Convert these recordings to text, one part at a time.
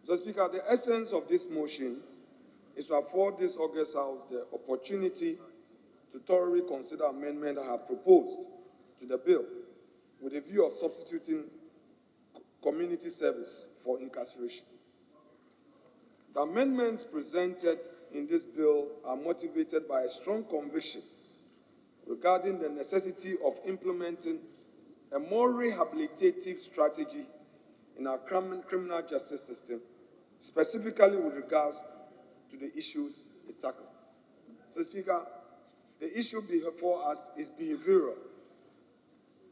Mr. Speaker, the essence of this motion is to afford this August House the opportunity to thoroughly consider amendments I have proposed to the bill with a view of substituting community service for incarceration. The amendments presented in this bill are motivated by a strong conviction regarding the necessity of implementing a more rehabilitative strategy in our criminal justice system, specifically with regards to the issues it tackles. Mr. Speaker, the issue before us is behavioral,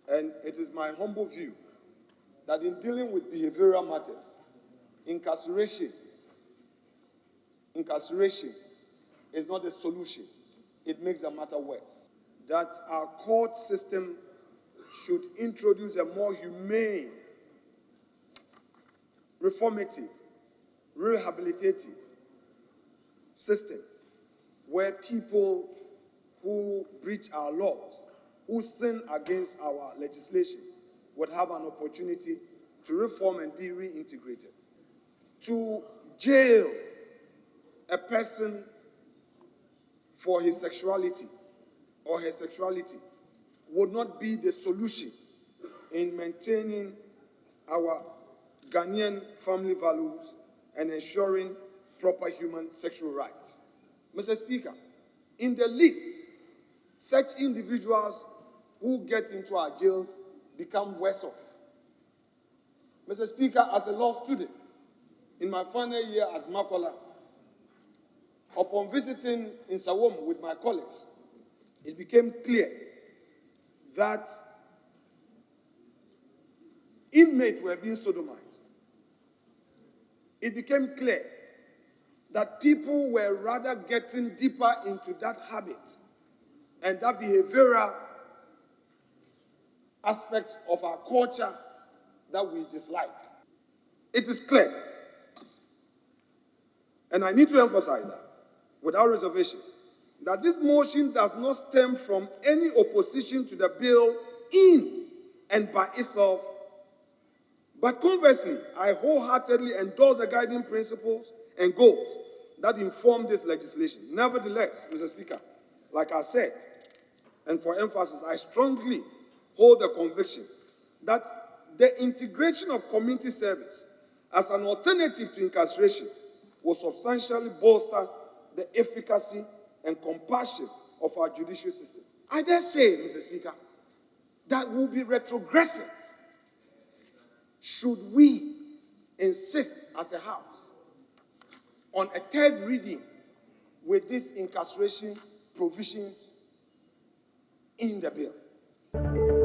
and it is my humble view that in dealing with behavioral matters, incarceration is not a solution. It makes the matter worse. That our court system should introduce a more humane, reformative, rehabilitative system where people who breach our laws, who sin against our legislation, would have an opportunity to reform and be reintegrated. To jail a person for his sexuality or her sexuality would not be the solution in maintaining our Ghanaian family values and ensuring proper human sexual rights. Mr. Speaker, in the list, such individuals who get into our jails become worse off. Mr. Speaker, as a law student, in my final year at Makola, upon visiting in Sawom with my colleagues, it became clear that inmates were being sodomized. It became clear that people were rather getting deeper into that habit and that behavioral aspect of our culture that we dislike. It is clear, and I need to emphasize that without reservation, that this motion does not stem from any opposition to the bill in and by itself, but conversely, I wholeheartedly endorse the guiding principles and goals that inform this legislation. Nevertheless, Mr. Speaker, like I said, and for emphasis, I strongly hold the conviction that the integration of community service as an alternative to incarceration will substantially bolster the efficacy and compassion of our judicial system. I dare say, Mr. Speaker, that will be retrogressive should we insist as a House on a third reading with these incarceration provisions in the bill.